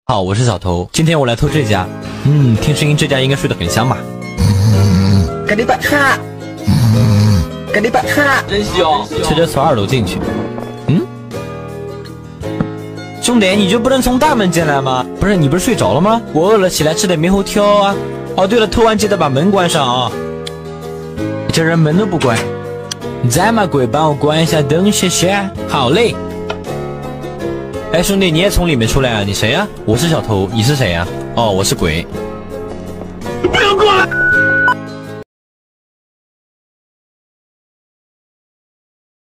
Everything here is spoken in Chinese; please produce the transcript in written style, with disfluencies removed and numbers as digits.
好，我是小偷，今天我来偷这家。听声音这家应该睡得很香吧？给你把叉，给你把叉，真香！吃着从2楼进去。兄弟，你就不能从大门进来吗？不是，你不是睡着了吗？我饿了，起来吃点猕猴桃啊。哦，对了，偷完记得把门关上啊。这人门都不关。再嘛鬼，帮我关一下灯，谢谢。好嘞。哎，兄弟，你也从里面出来啊？你谁啊？我是小偷，你是谁啊？哦，我是鬼。不要过来！